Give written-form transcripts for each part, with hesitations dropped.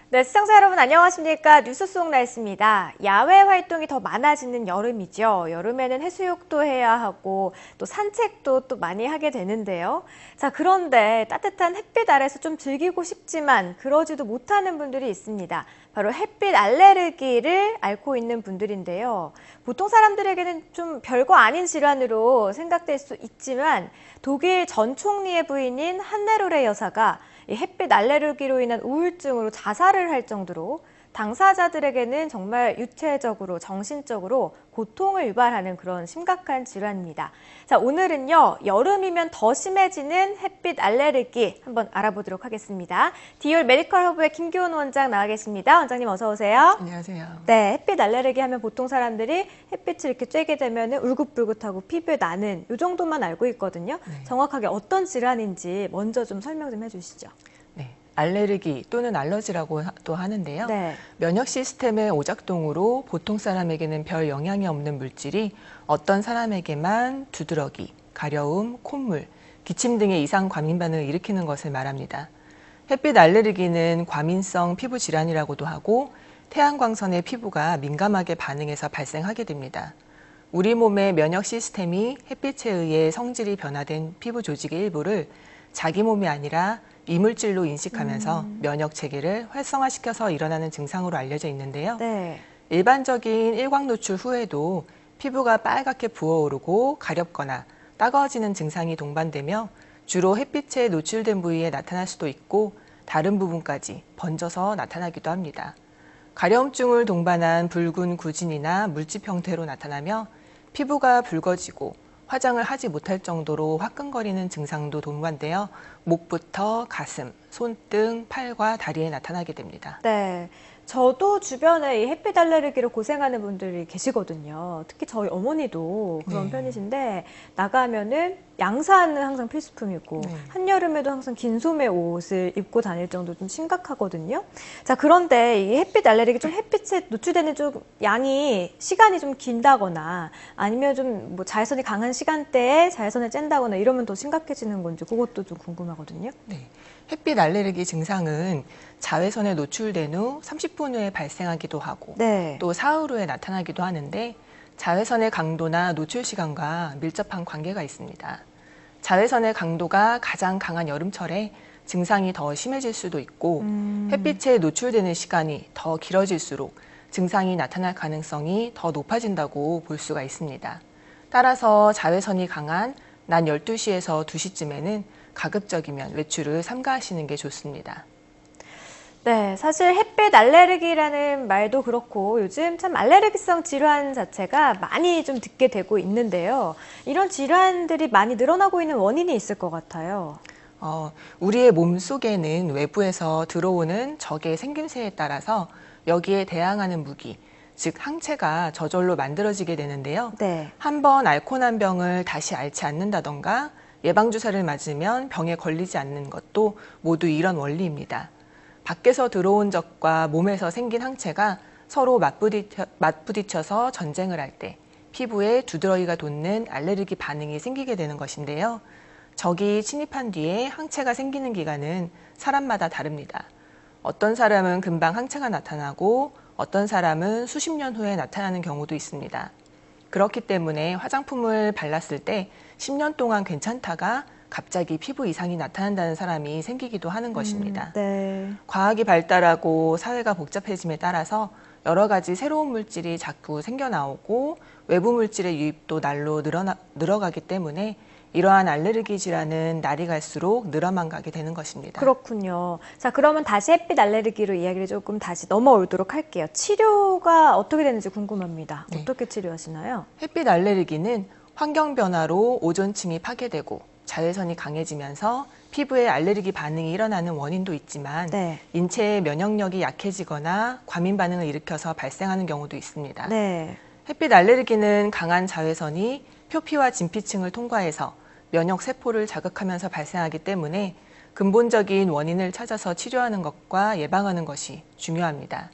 네, 시청자 여러분 안녕하십니까? 뉴스 속 날씨입니다. 야외 활동이 더 많아지는 여름이죠. 여름에는 해수욕도 해야 하고 또 산책도 또 많이 하게 되는데요. 자, 그런데 따뜻한 햇빛 아래서 좀 즐기고 싶지만 그러지도 못하는 분들이 있습니다. 바로 햇빛 알레르기를 앓고 있는 분들인데요. 보통 사람들에게는 좀 별거 아닌 질환으로 생각될 수 있지만 독일 전 총리의 부인인 한네로레 여사가 이 햇빛 알레르기로 인한 우울증으로 자살을 할 정도로 당사자들에게는 정말 육체적으로, 정신적으로 고통을 유발하는 그런 심각한 질환입니다. 자, 오늘은요, 여름이면 더 심해지는 햇빛 알레르기 한번 알아보도록 하겠습니다. 디올 메디컬 허브의 김기훈 원장 나와 계십니다. 원장님 어서 오세요. 안녕하세요. 네, 햇빛 알레르기 하면 보통 사람들이 햇빛을 이렇게 쬐게 되면 울긋불긋하고 피부에 나는 이 정도만 알고 있거든요. 네. 정확하게 어떤 질환인지 먼저 좀 설명 좀 해주시죠. 네, 알레르기 또는 알러지라고 또 하는데요. 네. 면역 시스템의 오작동으로 보통 사람에게는 별 영향이 없는 물질이 어떤 사람에게만 두드러기, 가려움, 콧물, 기침 등의 이상 과민 반응을 일으키는 것을 말합니다. 햇빛 알레르기는 과민성 피부 질환이라고도 하고 태양광선에 피부가 민감하게 반응해서 발생하게 됩니다. 우리 몸의 면역 시스템이 햇빛에 의해 성질이 변화된 피부 조직의 일부를 자기 몸이 아니라 이물질로 인식하면서 면역 체계를 활성화시켜서 일어나는 증상으로 알려져 있는데요. 네. 일반적인 일광 노출 후에도 피부가 빨갛게 부어오르고 가렵거나 따가워지는 증상이 동반되며 주로 햇빛에 노출된 부위에 나타날 수도 있고 다른 부분까지 번져서 나타나기도 합니다. 가려움증을 동반한 붉은 구진이나 물집 형태로 나타나며 피부가 붉어지고 화장을 하지 못할 정도로 화끈거리는 증상도 동반되어 목부터 가슴, 손등, 팔과 다리에 나타나게 됩니다. 네. 저도 주변에 이 햇빛 알레르기로 고생하는 분들이 계시거든요. 특히 저희 어머니도 그런 네. 편이신데 나가면은 양산은 항상 필수품이고 네. 한여름에도 항상 긴 소매 옷을 입고 다닐 정도 좀 심각하거든요. 자, 그런데 이 햇빛 알레르기 좀 햇빛에 노출되는 좀 양이 시간이 좀 길다거나 아니면 좀 뭐 자외선이 강한 시간대에 자외선을 쬐다거나 이러면 더 심각해지는 건지 그것도 좀 궁금하거든요. 네. 햇빛 알레르기 증상은 자외선에 노출된 후 30분 후에 발생하기도 하고 네. 또 사흘 후에 나타나기도 하는데 자외선의 강도나 노출 시간과 밀접한 관계가 있습니다. 자외선의 강도가 가장 강한 여름철에 증상이 더 심해질 수도 있고 햇빛에 노출되는 시간이 더 길어질수록 증상이 나타날 가능성이 더 높아진다고 볼 수가 있습니다. 따라서 자외선이 강한 낮 12시에서 2시쯤에는 가급적이면 외출을 삼가하시는 게 좋습니다. 네, 사실 햇빛 알레르기라는 말도 그렇고 요즘 참 알레르기성 질환 자체가 많이 좀 듣게 되고 있는데요. 이런 질환들이 많이 늘어나고 있는 원인이 있을 것 같아요. 우리의 몸 속에는 외부에서 들어오는 적의 생김새에 따라서 여기에 대항하는 무기, 즉 항체가 저절로 만들어지게 되는데요. 네. 한번 앓고 난 병을 다시 앓지 않는다던가 예방주사를 맞으면 병에 걸리지 않는 것도 모두 이런 원리입니다. 밖에서 들어온 적과 몸에서 생긴 항체가 서로 맞부딪혀서 전쟁을 할 때 피부에 두드러기가 돋는 알레르기 반응이 생기게 되는 것인데요. 적이 침입한 뒤에 항체가 생기는 기간은 사람마다 다릅니다. 어떤 사람은 금방 항체가 나타나고 어떤 사람은 수십 년 후에 나타나는 경우도 있습니다. 그렇기 때문에 화장품을 발랐을 때 10년 동안 괜찮다가 갑자기 피부 이상이 나타난다는 사람이 생기기도 하는 것입니다. 네. 과학이 발달하고 사회가 복잡해짐에 따라서 여러 가지 새로운 물질이 자꾸 생겨나오고 외부 물질의 유입도 날로 늘어가기 때문에 이러한 알레르기 질환은 날이 갈수록 늘어만 가게 되는 것입니다. 그렇군요. 자, 그러면 다시 햇빛 알레르기로 이야기를 조금 다시 넘어오도록 할게요. 치료가 어떻게 되는지 궁금합니다. 네. 어떻게 치료하시나요? 햇빛 알레르기는 환경 변화로 오존층이 파괴되고 자외선이 강해지면서 피부에 알레르기 반응이 일어나는 원인도 있지만 네. 인체의 면역력이 약해지거나 과민 반응을 일으켜서 발생하는 경우도 있습니다. 네. 햇빛 알레르기는 강한 자외선이 표피와 진피층을 통과해서 면역 세포를 자극하면서 발생하기 때문에 근본적인 원인을 찾아서 치료하는 것과 예방하는 것이 중요합니다.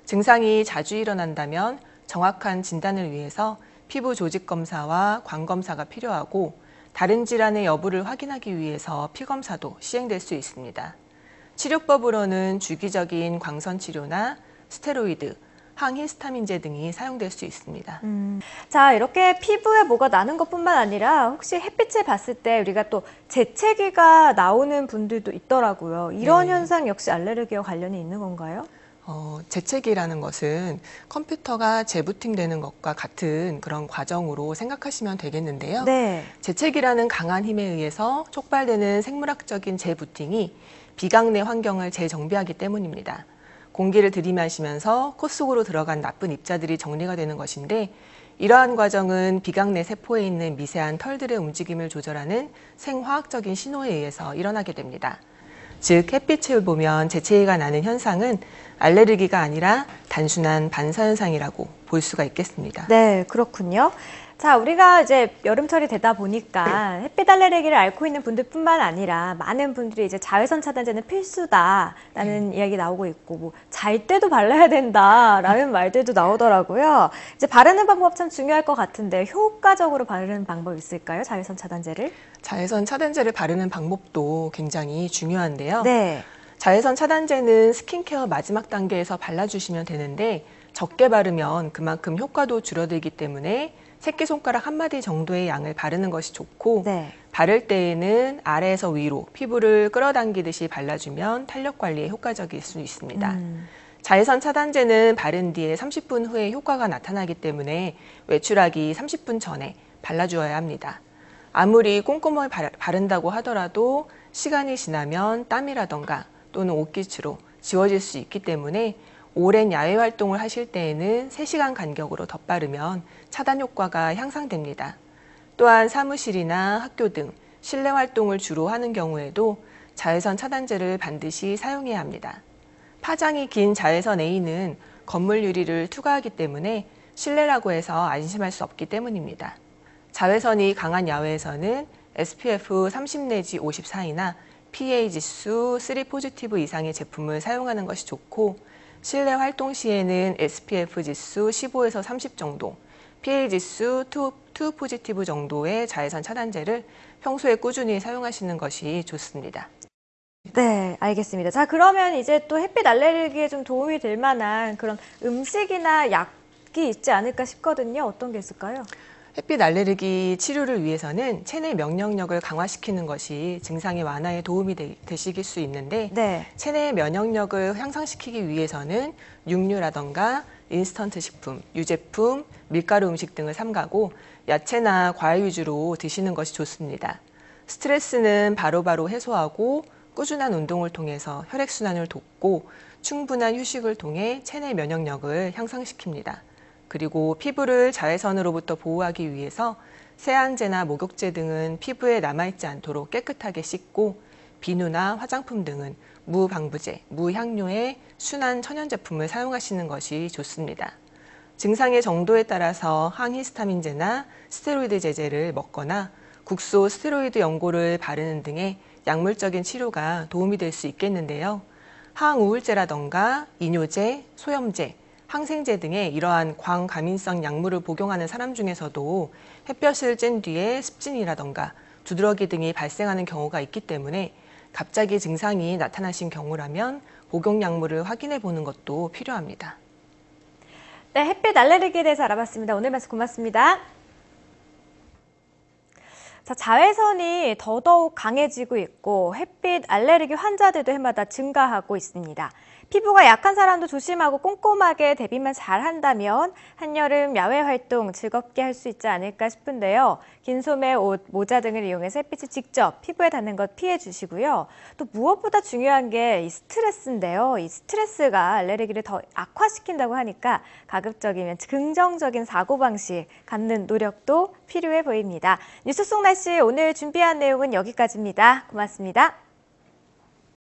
증상이 자주 일어난다면 정확한 진단을 위해서 피부 조직 검사와 관 검사가 필요하고 다른 질환의 여부를 확인하기 위해서 피 검사도 시행될 수 있습니다. 치료법으로는 주기적인 광선 치료나 스테로이드, 항히스타민제 등이 사용될 수 있습니다. 자, 이렇게 피부에 뭐가 나는 것뿐만 아니라 혹시 햇빛을 봤을 때 우리가 또 재채기가 나오는 분들도 있더라고요. 이런 네. 현상 역시 알레르기와 관련이 있는 건가요? 재채기라는 것은 컴퓨터가 재부팅되는 것과 같은 그런 과정으로 생각하시면 되겠는데요. 네. 재채기라는 강한 힘에 의해서 촉발되는 생물학적인 재부팅이 비강 내 환경을 재정비하기 때문입니다. 공기를 들이마시면서 코 속으로 들어간 나쁜 입자들이 정리가 되는 것인데, 이러한 과정은 비강 내 세포에 있는 미세한 털들의 움직임을 조절하는 생화학적인 신호에 의해서 일어나게 됩니다. 즉, 햇빛을 보면 재채기가 나는 현상은 알레르기가 아니라 단순한 반사현상이라고 볼 수가 있겠습니다. 네, 그렇군요. 자, 우리가 이제 여름철이 되다 보니까 햇빛 알레르기를 앓고 있는 분들뿐만 아니라 많은 분들이 이제 자외선 차단제는 필수다라는 이야기 나오고 있고, 뭐 잘 때도 발라야 된다라는 말들도 나오더라고요. 이제 바르는 방법 참 중요할 것 같은데 효과적으로 바르는 방법 있을까요? 자외선 차단제를? 자외선 차단제를 바르는 방법도 굉장히 중요한데요. 네. 자외선 차단제는 스킨케어 마지막 단계에서 발라주시면 되는데, 적게 바르면 그만큼 효과도 줄어들기 때문에 새끼손가락 한 마디 정도의 양을 바르는 것이 좋고, 네. 바를 때에는 아래에서 위로 피부를 끌어당기듯이 발라주면 탄력 관리에 효과적일 수 있습니다. 자외선 차단제는 바른 뒤에 30분 후에 효과가 나타나기 때문에 외출하기 30분 전에 발라주어야 합니다. 아무리 꼼꼼하게 바른다고 하더라도 시간이 지나면 땀이라던가 또는 옷깃으로 지워질 수 있기 때문에 오랜 야외 활동을 하실 때에는 3시간 간격으로 덧바르면 차단 효과가 향상됩니다. 또한 사무실이나 학교 등 실내 활동을 주로 하는 경우에도 자외선 차단제를 반드시 사용해야 합니다. 파장이 긴 자외선 A는 건물 유리를 투과하기 때문에 실내라고 해서 안심할 수 없기 때문입니다. 자외선이 강한 야외에서는 SPF 30 내지 54이나 PA 지수 3 포지티브 이상의 제품을 사용하는 것이 좋고, 실내 활동 시에는 SPF 지수 15에서 30 정도, PA 지수 2 포지티브 정도의 자외선 차단제를 평소에 꾸준히 사용하시는 것이 좋습니다. 네, 알겠습니다. 자, 그러면 이제 또 햇빛 알레르기에 좀 도움이 될 만한 그런 음식이나 약이 있지 않을까 싶거든요. 어떤 게 있을까요? 햇빛 알레르기 치료를 위해서는 체내 면역력을 강화시키는 것이 증상의 완화에 도움이 되실 수 있는데, 네. 체내 면역력을 향상시키기 위해서는 육류라던가 인스턴트 식품, 유제품, 밀가루 음식 등을 삼가고 야채나 과일 위주로 드시는 것이 좋습니다. 스트레스는 바로바로 해소하고 꾸준한 운동을 통해서 혈액순환을 돕고 충분한 휴식을 통해 체내 면역력을 향상시킵니다. 그리고 피부를 자외선으로부터 보호하기 위해서 세안제나 목욕제 등은 피부에 남아있지 않도록 깨끗하게 씻고, 비누나 화장품 등은 무방부제, 무향료의 순한 천연 제품을 사용하시는 것이 좋습니다. 증상의 정도에 따라서 항히스타민제나 스테로이드 제제를 먹거나 국소 스테로이드 연고를 바르는 등의 약물적인 치료가 도움이 될 수 있겠는데요. 항우울제라던가 이뇨제, 소염제, 항생제 등의 이러한 광감인성 약물을 복용하는 사람 중에서도 햇볕을 쬐은 뒤에 습진이라던가 두드러기 등이 발생하는 경우가 있기 때문에 갑자기 증상이 나타나신 경우라면 복용 약물을 확인해 보는 것도 필요합니다. 네, 햇빛 알레르기에 대해서 알아봤습니다. 오늘 말씀 고맙습니다. 자, 자외선이 더더욱 강해지고 있고 햇빛 알레르기 환자들도 해마다 증가하고 있습니다. 피부가 약한 사람도 조심하고 꼼꼼하게 대비만 잘 한다면 한여름 야외 활동 즐겁게 할 수 있지 않을까 싶은데요. 긴 소매, 옷, 모자 등을 이용해서 햇빛이 직접 피부에 닿는 것 피해 주시고요. 또 무엇보다 중요한 게 이 스트레스인데요. 이 스트레스가 알레르기를 더 악화시킨다고 하니까 가급적이면 긍정적인 사고방식 갖는 노력도 필요해 보입니다. 뉴스 속 날씨 오늘 준비한 내용은 여기까지입니다. 고맙습니다.